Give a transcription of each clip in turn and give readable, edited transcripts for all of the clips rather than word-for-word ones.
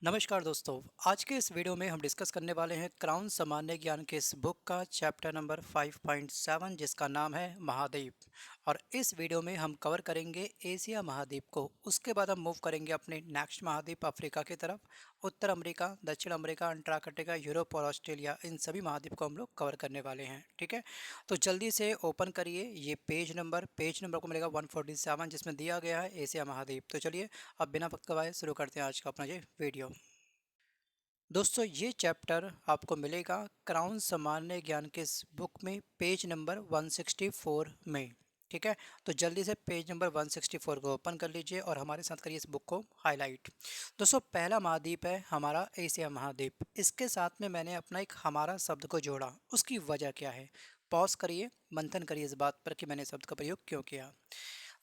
नमस्कार दोस्तों। आज के इस वीडियो में हम डिस्कस करने वाले हैं क्राउन सामान्य ज्ञान के इस बुक का चैप्टर नंबर 5.7 जिसका नाम है महाद्वीप। और इस वीडियो में हम कवर करेंगे एशिया महाद्वीप को। उसके बाद हम मूव करेंगे अपने नेक्स्ट महाद्वीप अफ्रीका की तरफ। उत्तर अमेरिका, दक्षिण अमेरिका, अंटार्कटिका, यूरोप और ऑस्ट्रेलिया, इन सभी महाद्वीप को हम लोग कवर करने वाले हैं। ठीक है, तो जल्दी से ओपन करिए ये पेज नंबर को मिलेगा 147 जिसमें दिया गया है एशिया महाद्वीप। तो चलिए अब बिना वक्त गवाए शुरू करते हैं आज का अपना ये वीडियो। दोस्तों ये चैप्टर आपको मिलेगा क्राउन सामान्य ज्ञान के इस बुक में पेज नंबर 164 में। ठीक है, तो जल्दी से पेज नंबर 164 को ओपन कर लीजिए और हमारे साथ करिए इस बुक को हाईलाइट। दोस्तों पहला महाद्वीप है हमारा एशिया महाद्वीप। इसके साथ में मैंने अपना एक हमारा शब्द को जोड़ा। उसकी वजह क्या है, पॉज करिए, मंथन करिए इस बात पर कि मैंने शब्द का प्रयोग क्यों किया।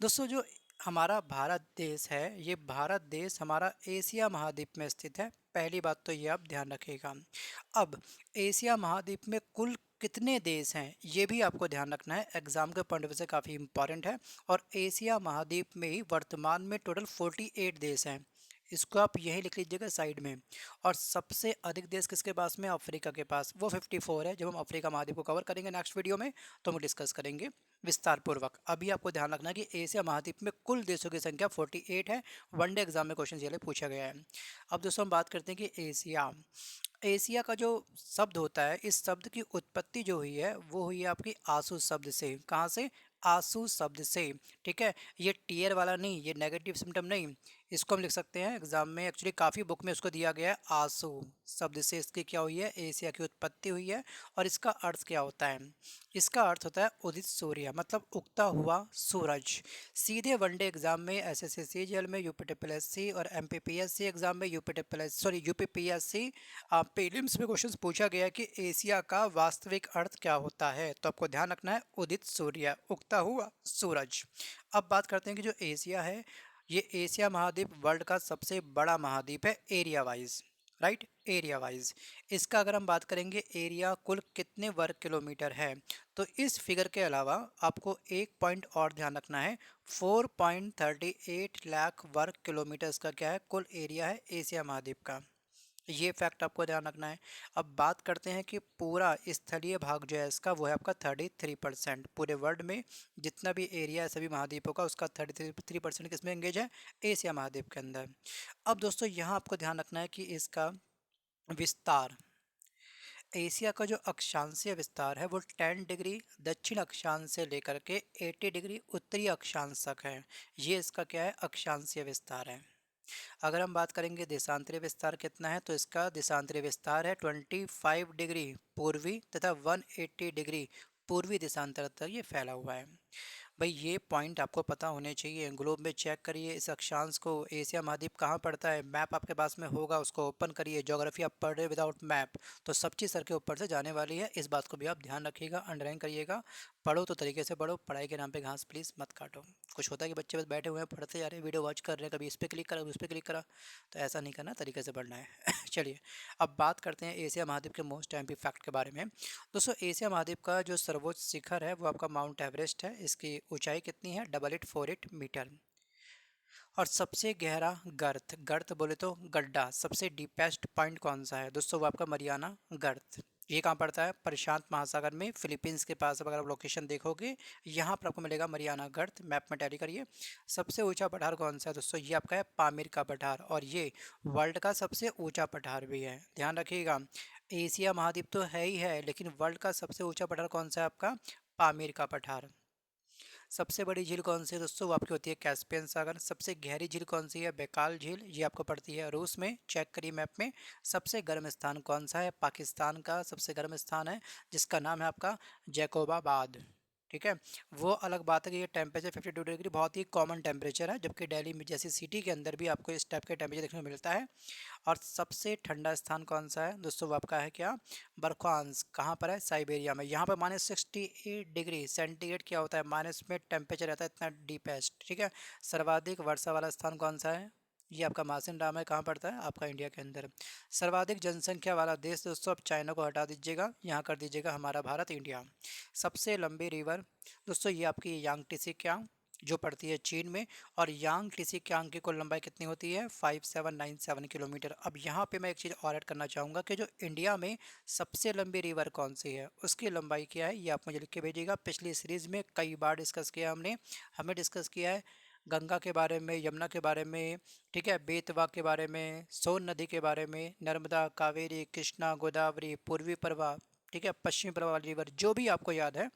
दोस्तों जो हमारा भारत देश है, ये भारत देश हमारा एशिया महाद्वीप में स्थित है। पहली बात तो ये आप ध्यान रखिएगा। अब एशिया महाद्वीप में कुल कितने देश हैं ये भी आपको ध्यान रखना है, एग्जाम के पॉइंट ऑफ व्यू से काफ़ी इंपॉर्टेंट है। और एशिया महाद्वीप में ही वर्तमान में टोटल 48 देश हैं। इसको आप यहीं लिख लीजिएगा साइड में। और सबसे अधिक देश किसके पास में, अफ्रीका के पास, वो 54 है। जब हम अफ्रीका महाद्वीप को कवर करेंगे नेक्स्ट वीडियो में तो हम डिस्कस करेंगे विस्तार पूर्वक। अभी आपको ध्यान रखना है कि एशिया महाद्वीप में कुल देशों की संख्या 48 है। वनडे एग्जाम में क्वेश्चन ये पूछा गया है। अब दोस्तों हम बात करते हैं कि एशिया एशिया का जो शब्द होता है, इस शब्द की उत्पत्ति जो हुई है वो हुई है आपकी आसू शब्द से। कहाँ से, आंसू शब्द से। ठीक है, ये टीयर वाला नहीं, ये नेगेटिव सिम्टम नहीं। इसको हम लिख सकते हैं एग्जाम में, एक्चुअली काफ़ी बुक में उसको दिया गया है आंसू शब्द से इसकी क्या हुई है, एशिया की उत्पत्ति हुई है। और इसका अर्थ क्या होता है, इसका अर्थ होता है उदित सूर्य, मतलब उगता हुआ सूरज। सीधे वनडे एग्जाम में SSC में, यूपीटीपीएससी और MPPSC एग्जाम में, यूपीपीएससी प्रीलिम्स में क्वेश्चन पूछा गया है कि एशिया का वास्तविक अर्थ क्या होता है। तो आपको ध्यान रखना है उदित सूर्य, उगता हुआ सूरज। अब बात करते हैं कि जो एशिया है, ये एशिया महाद्वीप वर्ल्ड का सबसे बड़ा महाद्वीप है area wise. Right, area wise इसका अगर हम बात करेंगे एरिया कुल कितने वर्ग किलोमीटर है, तो इस फिगर के अलावा आपको एक पॉइंट और ध्यान रखना है। 4.38 लाख वर्ग किलोमीटर का क्या है, कुल एरिया है एशिया महाद्वीप का। ये फैक्ट आपको ध्यान रखना है। अब बात करते हैं कि पूरा स्थलीय भाग जो है इसका, वो है आपका 33%। पूरे वर्ल्ड में जितना भी एरिया है सभी महाद्वीपों का, उसका 33% किसमें एंगेज है, एशिया महाद्वीप के अंदर। अब दोस्तों यहाँ आपको ध्यान रखना है कि इसका विस्तार, एशिया का जो अक्षांशीय विस्तार है वो 10 डिग्री दक्षिण अक्षांश से लेकर के 80 डिग्री उत्तरी अक्षांश तक है। ये इसका क्या है, अक्षांशीय विस्तार है। अगर हम बात करेंगे देशांतरी विस्तार कितना है, तो इसका देशांतरी विस्तार है 25 डिग्री पूर्वी तथा 180 डिग्री पूर्वी देशांतर तक ये फैला हुआ है। भाई ये पॉइंट आपको पता होने चाहिए। ग्लोब में चेक करिए इस अक्षांश को, एशिया महाद्वीप कहाँ पड़ता है, मैप आपके पास में होगा, उसको ओपन करिए। ज्योग्राफी आप पढ़ रहे विदाउट मैप तो सब चीज़ सर के ऊपर से जाने वाली है। इस बात को भी आप ध्यान रखिएगा, अंडरलाइन करिएगा। पढ़ो तो तरीके से पढ़ो, पढ़ाई के नाम पे घास प्लीज़ मत काटो। कुछ होता है कि बच्चे बस बैठे हुए हैं, पढ़ते जा रहे हैं, वीडियो वॉच कर रहे हैं, कभी इस पर क्लिक करा, उस पर क्लिक करा, तो ऐसा नहीं करना, तरीके से पढ़ना है। चलिए अब बात करते हैं एशिया महाद्वीप के मोस्ट एम्पी फैक्ट के बारे में। दोस्तों एशिया महाद्वीप का जो सर्वोच्च शिखर है वो आपका माउंट एवरेस्ट है। इसकी ऊंचाई कितनी है, 8848 मीटर। और सबसे गहरा गर्त, गर्त बोले तो गड्ढा, सबसे डीपेस्ट पॉइंट कौन सा है दोस्तों, वो आपका मरियाना गर्त। ये कहाँ पड़ता है, प्रशांत महासागर में, फिलीपींस के पास। अगर आप लोकेशन देखोगे यहाँ पर आपको मिलेगा मरियाना गर्त, मैप में टैली करिए। सबसे ऊंचा पठार कौन सा है दोस्तों, ये आपका है पामीर का पठार, और ये वर्ल्ड का सबसे ऊंचा पठार भी है। ध्यान रखिएगा, एशिया महाद्वीप तो है ही है, लेकिन वर्ल्ड का सबसे ऊंचा पठार कौन सा है, आपका पामीर का पठार। सबसे बड़ी झील कौन सी है दोस्तों, वो आपकी होती है कैस्पियन सागर। सबसे गहरी झील कौन सी है, बैकाल झील, ये आपको पड़ती है रूस में, चेक करिए मैप में। सबसे गर्म स्थान कौन सा है, पाकिस्तान का सबसे गर्म स्थान है जिसका नाम है आपका जैकोबाबाद। ठीक है, वो अलग बात है कि ये टेम्परेचर 52 डिग्री बहुत ही कॉमन टेम्परेचर है, जबकि दिल्ली में जैसी सिटी के अंदर भी आपको इस टाइप का टेम्परेचर देखने को मिलता है। और सबसे ठंडा स्थान कौन सा है दोस्तों, वो आपका है क्या, बर्खांस। कहाँ पर है, साइबेरिया में। यहाँ पर -68 डिग्री सेंटीग्रेड क्या होता है, माइनस में टेम्परेचर रहता है, इतना डीपेस्ट। ठीक है, सर्वाधिक वर्षा वाला स्थान कौन सा है, ये आपका मासिन राम है। कहाँ पड़ता है, आपका इंडिया के अंदर। सर्वाधिक जनसंख्या वाला देश दोस्तों, अब चाइना को हटा दीजिएगा, यहाँ कर दीजिएगा हमारा भारत, इंडिया। सबसे लंबी रिवर दोस्तों, ये आपकी यांगटीसी क्या, जो पड़ती है चीन में, और यांग टीसी क्यांग की कुल लंबाई कितनी होती है 5797 किलोमीटर। अब यहाँ पे मैं एक चीज़ और ऐड करना चाहूँगा कि जो इंडिया में सबसे लंबी रिवर कौन सी है, उसकी लंबाई क्या है, ये आप मुझे लिख के भेजिएगा। पिछली सीरीज़ में कई बार डिस्कस किया हमने, हमें डिस्कस किया है गंगा के बारे में, यमुना के बारे में, ठीक है, बेतवा के बारे में, सोन नदी के बारे में, नर्मदा, कावेरी, कृष्णा, गोदावरी, पूर्वी प्रवाह, ठीक है, पश्चिमी प्रवाह वाली रिवर, जो भी आपको याद है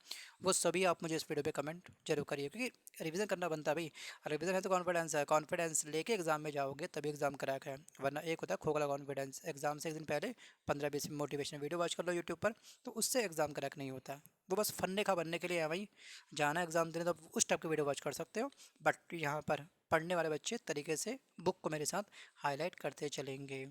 वो सभी आप मुझे इस वीडियो पे कमेंट जरूर करिए, क्योंकि रिवीजन करना बनता है भाई। रिवीजन है तो कॉन्फिडेंस है, कॉन्फिडेंस लेके एग्जाम में जाओगे तभी एग्जाम क्रैक है, वरना एक होता है खोखला कॉन्फिडेंस। एग्जाम से एक दिन पहले 15-20 मोटिवेशन वीडियो वॉच कर लो यूट्यूब पर, तो उससे एग्जाम क्रैक नहीं होता है। वो बस फन्ने का बनने के लिए है भाई, जाना एग्जाम देने तो उस टाइप की वीडियो वॉच कर सकते हो, बट यहाँ पर पढ़ने वाले बच्चे तरीके से बुक को मेरे साथ हाईलाइट करते चलेंगे।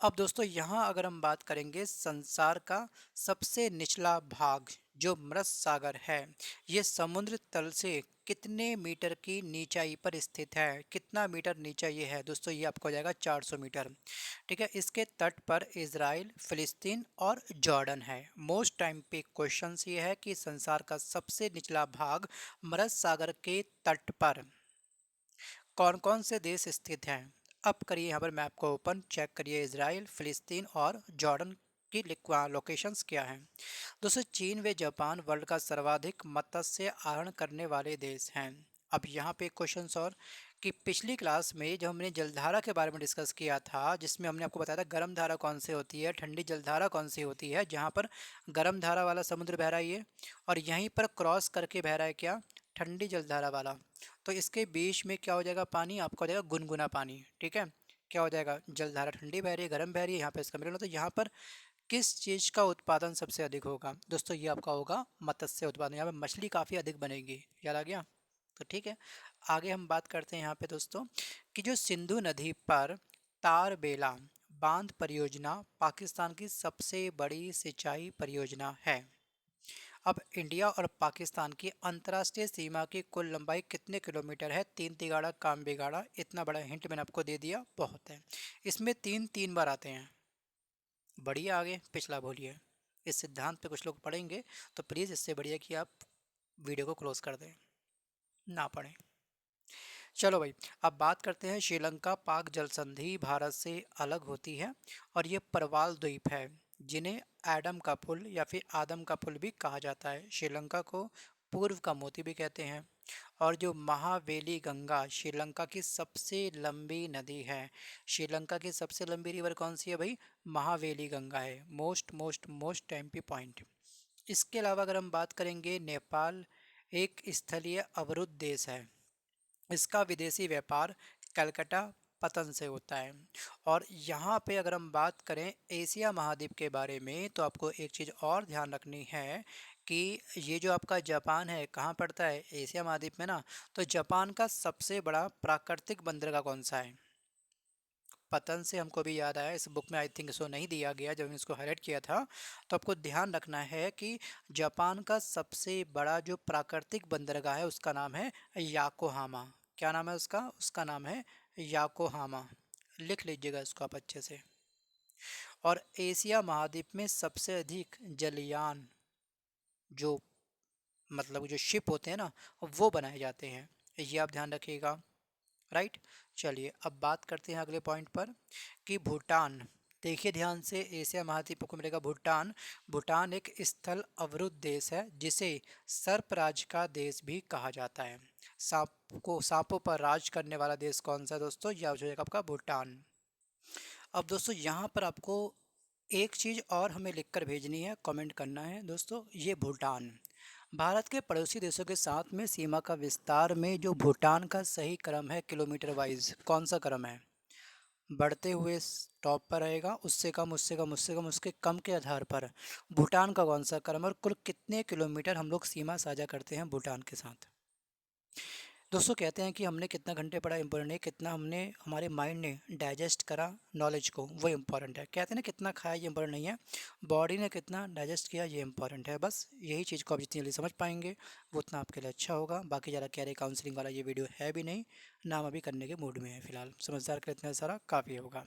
अब दोस्तों यहाँ अगर हम बात करेंगे संसार का सबसे निचला भाग जो मृत सागर है, ये समुद्र तल से कितने मीटर की नीचाई पर स्थित है, कितना मीटर नीचा ये है दोस्तों, ये आपको हो जाएगा 400 मीटर। ठीक है, इसके तट पर इजराइल, फिलिस्तीन और जॉर्डन है। मोस्ट टाइम पे क्वेश्चन ये है कि संसार का सबसे निचला भाग मृत सागर के तट पर कौन कौन से देश स्थित हैं। अब करिए यहाँ पर मैप को ओपन, चेक करिए इजराइल, फिलिस्तीन और जॉर्डन की लोकेशंस क्या हैं। दोस्तों चीन व जापान वर्ल्ड का सर्वाधिक मत्स्य आहरण करने वाले देश हैं। अब यहाँ पे क्वेश्चंस और कि पिछली क्लास में जब हमने जलधारा के बारे में डिस्कस किया था, जिसमें हमने आपको बताया था गर्म धारा कौन सी होती है, ठंडी जलधारा कौन सी होती है, जहाँ पर गर्म धारा वाला समुद्र बह रहा है ये, और यहीं पर क्रॉस करके बह रहा है क्या, ठंडी जलधारा वाला। तो इसके बीच में क्या हो जाएगा, पानी आपका हो जाएगा गुनगुना पानी। ठीक है, क्या हो जाएगा, जलधारा ठंडी बह रही है, गर्म बह रही है, यहाँ पे इसका मिलन। तो यहाँ पर किस चीज़ का उत्पादन सबसे अधिक होगा दोस्तों, ये आपका होगा मत्स्य उत्पादन। यहाँ पे मछली काफ़ी अधिक बनेगी, याद आ गया। तो ठीक है, आगे हम बात करते हैं यहाँ पे दोस्तों कि जो सिंधु नदी पर तारबेला बांध परियोजना पाकिस्तान की सबसे बड़ी सिंचाई परियोजना है। अब इंडिया और पाकिस्तान की अंतर्राष्ट्रीय सीमा की कुल लंबाई कितने किलोमीटर है, 3 तिगाड़ा काम बिगाड़ा, इतना बड़ा हिंट मैंने आपको दे दिया, बहुत है। इसमें तीन तीन बार आते हैं, बढ़िया, आगे पिछला बोलिए। इस सिद्धांत पे कुछ लोग पढ़ेंगे तो प्लीज़ इससे बढ़िया कि आप वीडियो को क्लोज कर दें, ना पढ़ें। चलो भाई, अब बात करते हैं श्रीलंका पाक जल संधि भारत से अलग होती है, और ये परवाल द्वीप है जिन्हें एडम का पुल या फिर आदम का पुल भी कहा जाता है। श्रीलंका को पूर्व का मोती भी कहते हैं। और जो महावेली गंगा श्रीलंका की सबसे लंबी नदी है, श्रीलंका की सबसे लंबी रिवर कौन सी है भाई, महावेली गंगा है। Most most most MP point. इसके अलावा अगर हम बात करेंगे, नेपाल एक स्थलीय अवरुद्ध देश है, इसका विदेशी व्यापार कलकत्ता पतन से होता है। और यहाँ पे अगर हम बात करें एशिया महाद्वीप के बारे में, तो आपको एक चीज़ और ध्यान रखनी है कि ये जो आपका जापान है कहाँ पड़ता है, एशिया महाद्वीप में ना। तो जापान का सबसे बड़ा प्राकृतिक बंदरगाह कौन सा है, पतन से हमको भी याद आया, इस बुक में आई थिंक इसको नहीं दिया गया जब इसको हाईलाइट किया था। तो आपको ध्यान रखना है कि जापान का सबसे बड़ा जो प्राकृतिक बंदरगाह है उसका नाम है याकोहामा। क्या नाम है उसका, उसका नाम है याकोहामा, लिख लीजिएगा इसको आप अच्छे से। और एशिया महाद्वीप में सबसे अधिक जलयान, जो मतलब जो शिप होते हैं ना, वो बनाए जाते हैं, ये आप ध्यान रखिएगा। राइट, चलिए अब बात करते हैं अगले पॉइंट पर कि भूटान। देखिए ध्यान से, एशिया महाद्वीप को मिलेगा भूटान। भूटान एक स्थल अवरुद्ध देश है जिसे सर्पराज का देश भी कहा जाता है। सांपों पर राज करने वाला देश कौन सा है दोस्तों, यह हो जाएगा आपका भूटान। अब दोस्तों यहाँ पर आपको एक चीज़ और हमें लिखकर भेजनी है, कमेंट करना है दोस्तों। ये भूटान भारत के पड़ोसी देशों के साथ में सीमा का विस्तार में जो भूटान का सही क्रम है किलोमीटर वाइज, कौन सा क्रम है, बढ़ते हुए टॉप पर रहेगा, उससे कम उससे कम उससे कम उसके कम के आधार पर भूटान का कौन सा क्रम, और कुल कितने किलोमीटर हम लोग सीमा साझा करते हैं भूटान के साथ। दोस्तों कहते हैं कि हमने कितना घंटे पढ़ा इंपॉर्टेंट नहीं, कितना हमने हमारे माइंड ने डाइजेस्ट करा नॉलेज को, वो इम्पॉर्टेंट है। कहते हैं ना कितना खाया ये इंपॉर्टेंट नहीं है, बॉडी ने कितना डाइजेस्ट किया ये इंपॉर्टेंट है। बस यही चीज़ को आप जितनी जल्दी समझ पाएंगे वो उतना आपके लिए अच्छा होगा। बाकी ज़्यादा कह रहे काउंसलिंग वाला ये वीडियो है भी नहीं, नाम अभी करने के मूड में है फिलहाल। समझदार के लिए इतना सारा काफ़ी होगा।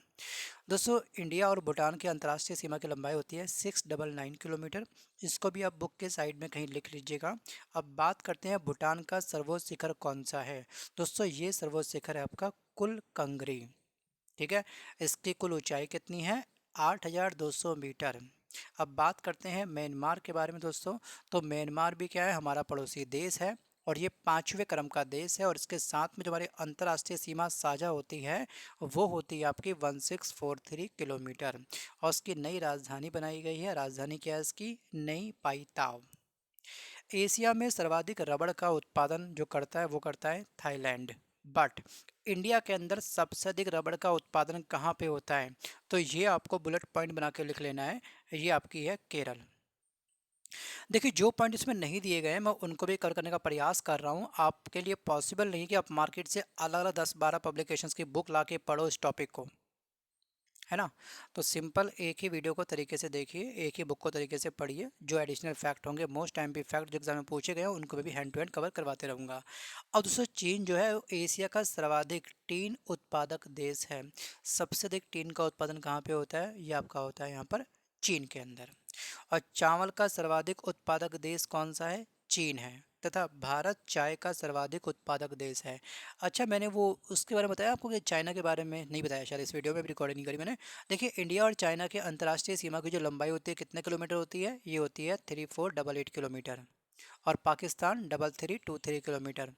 दोस्तों इंडिया और भूटान की अंतर्राष्ट्रीय सीमा की लंबाई होती है 699 किलोमीटर। इसको भी आप बुक के साइड में कहीं लिख लीजिएगा। अब बात करते हैं भूटान का सर्वोच्च शिखर कौन सा है। दोस्तों ये सर्वोच्च शिखर है आपका कुल कंगरी। ठीक है, इसकी कुल ऊंचाई कितनी है, 8,200 मीटर। अब बात करते हैं म्यांमार के बारे में दोस्तों। तो म्यांमार भी क्या है, हमारा पड़ोसी देश है और ये 5वें क्रम का देश है। और इसके साथ में जो हमारी अंतर्राष्ट्रीय सीमा साझा होती है वो होती है आपकी 1643 किलोमीटर। और उसकी नई राजधानी बनाई गई है। राजधानी क्या है इसकी, नई पाईताव। एशिया में सर्वाधिक रबड़ का उत्पादन जो करता है वो करता है थाईलैंड। बट इंडिया के अंदर सबसे अधिक रबड़ का उत्पादन कहाँ पे होता है, तो ये आपको बुलेट पॉइंट बना के लिख लेना है। ये आपकी है केरल। देखिए जो पॉइंट इसमें नहीं दिए गए हैं मैं उनको भी कवर करने का प्रयास कर रहा हूँ। आपके लिए पॉसिबल नहीं कि आप मार्केट से अलग अलग 10-12 पब्लिकेशंस की बुक ला के पढ़ो इस टॉपिक को, है ना। तो सिंपल एक ही वीडियो को तरीके से देखिए, एक ही बुक को तरीके से पढ़िए। जो एडिशनल फैक्ट होंगे, मोस्ट टाइम पे फैक्ट जो एग्जाम में पूछे गए हैं उनको भी हैंड टू हैंड कवर करवाते रहूँगा। अब दोस्तों चीन जो है वो एशिया का सर्वाधिक टीन उत्पादक देश है। सबसे अधिक टीन का उत्पादन कहाँ पे होता है, ये आपका होता है यहाँ पर चीन के अंदर। और चावल का सर्वाधिक उत्पादक देश कौन सा है, चीन है। तथा भारत चाय का सर्वाधिक उत्पादक देश है। अच्छा मैंने वो उसके बारे में बताया आपको कि चाइना के बारे में नहीं बताया, शायद इस वीडियो में भी रिकॉर्डिंग नहीं करी मैंने। देखिए इंडिया और चाइना के अंतर्राष्ट्रीय सीमा की जो लंबाई होती है कितने किलोमीटर होती है, ये होती है 3488 किलोमीटर। और Pakistan 3323 kilometre.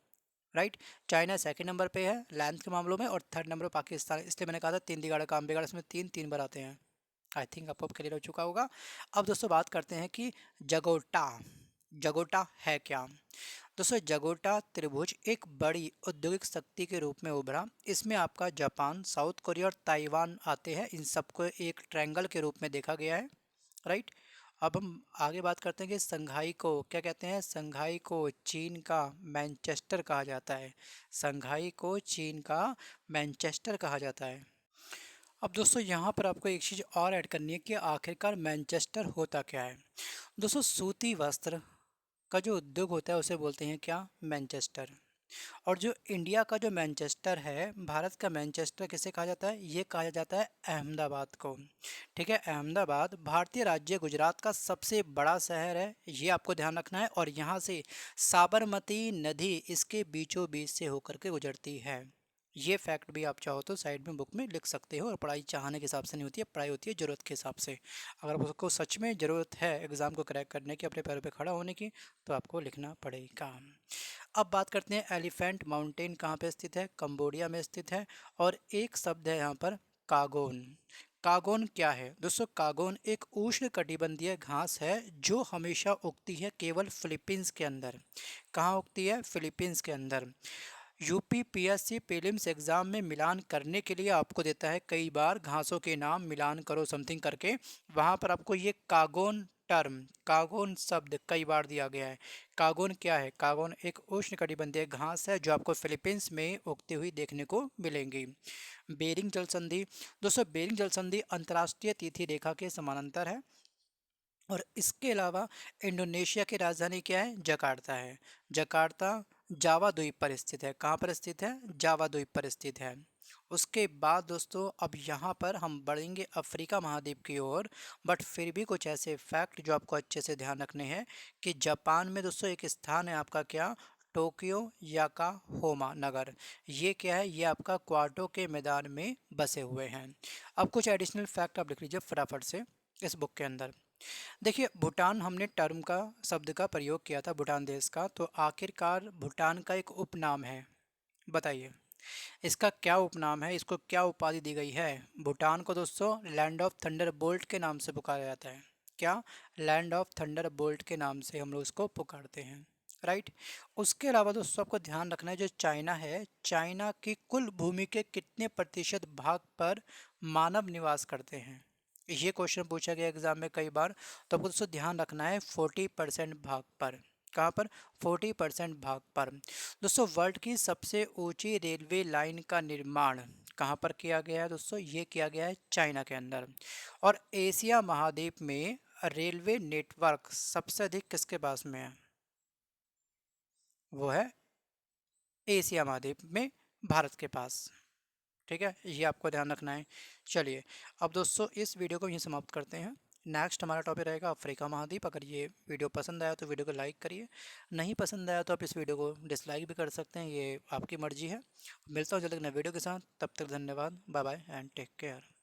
Right, China second number पे है लेंथ के मामलों में और थर्ड नंबर पर पाकिस्तान। इसलिए मैंने कहा था तीन दिगाड़ा काम बिगाड़ा, इसमें तीन तीन बार आते हैं। आई थिंक आपको क्लियर हो चुका होगा। अब दोस्तों बात करते हैं कि जगोटा, जगोटा है क्या। दोस्तों जगोटा त्रिभुज एक बड़ी औद्योगिक शक्ति के रूप में उभरा। इसमें आपका जापान, साउथ कोरिया और ताइवान आते हैं। इन सबको एक ट्रायंगल के रूप में देखा गया है। राइट, अब हम आगे बात करते हैं कि संघाई को क्या कहते हैं। संघाई को चीन का मैनचेस्टर कहा जाता है। संघाई को चीन का मैनचेस्टर कहा जाता है। अब दोस्तों यहाँ पर आपको एक चीज़ और ऐड करनी है कि आखिरकार मैनचेस्टर होता क्या है। दोस्तों सूती वस्त्र का जो उद्योग होता है उसे बोलते हैं क्या, मैनचेस्टर। और जो इंडिया का जो मैनचेस्टर है, भारत का मैनचेस्टर किसे कहा जाता है, ये कहा जाता है अहमदाबाद को। ठीक है, अहमदाबाद भारतीय राज्य गुजरात का सबसे बड़ा शहर है, ये आपको ध्यान रखना है। और यहाँ से साबरमती नदी इसके बीचों बीच से होकर के गुजरती है। ये फैक्ट भी आप चाहो तो साइड में बुक में लिख सकते हो। और पढ़ाई चाहने के हिसाब से नहीं होती है, पढ़ाई होती है ज़रूरत के हिसाब से। अगर आपको सच में ज़रूरत है एग्ज़ाम को क्रैक करने की, अपने पैरों पे खड़ा होने की, तो आपको लिखना पड़ेगा। अब बात करते हैं एलिफेंट माउंटेन कहाँ पे स्थित है, कंबोडिया में स्थित है। और एक शब्द है यहाँ पर कागोन। कागोन क्या है दोस्तों, कागोन एक उष्ण कटिबंधीय घास है जो हमेशा उगती है केवल फिलीपींस के अंदर। कहाँ उगती है, फिलीपींस के अंदर। यूपी पीएससी प्रीलिम्स एग्जाम में मिलान करने के लिए आपको देता है कई बार घासों के नाम मिलान करो समथिंग करके। वहाँ पर आपको ये कागोन टर्म, कागोन शब्द कई बार दिया गया है। कागोन क्या है, कागोन एक उष्णकटिबंधीय घास है जो आपको फिलीपींस में उगती हुई देखने को मिलेंगी। बेरिंग जल संधि, दोस्तों बेरिंग जल संधि अंतर्राष्ट्रीय तिथि रेखा के समानांतर है। और इसके अलावा इंडोनेशिया की राजधानी क्या है, जकार्ता है। जकार्ता जावा द्वीप पर स्थित है। कहाँ पर स्थित है, जावा द्वीप पर स्थित है। उसके बाद दोस्तों अब यहाँ पर हम बढ़ेंगे अफ्रीका महाद्वीप की ओर। बट फिर भी कुछ ऐसे फैक्ट जो आपको अच्छे से ध्यान रखने हैं कि जापान में दोस्तों एक स्थान है आपका क्या, टोक्यो याकाहोमा नगर। ये क्या है, ये आपका क्वाटो के मैदान में बसे हुए हैं। अब कुछ एडिशनल फैक्ट आप लिख लीजिए फटाफट से इस बुक के अंदर। देखिए भूटान हमने टर्म का शब्द का प्रयोग किया था भूटान देश का, तो आखिरकार भूटान का एक उपनाम है, बताइए इसका क्या उपनाम है, इसको क्या उपाधि दी गई है। भूटान को दोस्तों लैंड ऑफ थंडर बोल्ट के नाम से पुकारा जाता है। क्या, लैंड ऑफ थंडर बोल्ट के नाम से हम लोग इसको पुकारते हैं। राइट, उसके अलावा दोस्तों आपको ध्यान रखना है जो चाइना है, चाइना की कुल भूमि के कितने प्रतिशत भाग पर मानव निवास करते हैं। ये क्वेश्चन पूछा गया एग्जाम में कई बार। तो आपको दोस्तों ध्यान रखना है 40% भाग पर। कहाँ पर, 40% भाग पर। दोस्तों वर्ल्ड की सबसे ऊंची रेलवे लाइन का निर्माण कहाँ पर किया गया है दोस्तों, ये किया गया है चाइना के अंदर। और एशिया महाद्वीप में रेलवे नेटवर्क सबसे अधिक किसके पास में है, वो है एशिया महाद्वीप में भारत के पास। ठीक है, ये आपको ध्यान रखना है। चलिए, अब दोस्तों इस वीडियो को यहीं समाप्त करते हैं। नेक्स्ट हमारा टॉपिक रहेगा अफ्रीका महाद्वीप। अगर ये वीडियो पसंद आया तो वीडियो को लाइक करिए, नहीं पसंद आया तो आप इस वीडियो को डिसलाइक भी कर सकते हैं, ये आपकी मर्जी है। मिलता हूँ जल्द एक नए वीडियो के साथ, तब तक धन्यवाद, bye bye and take care.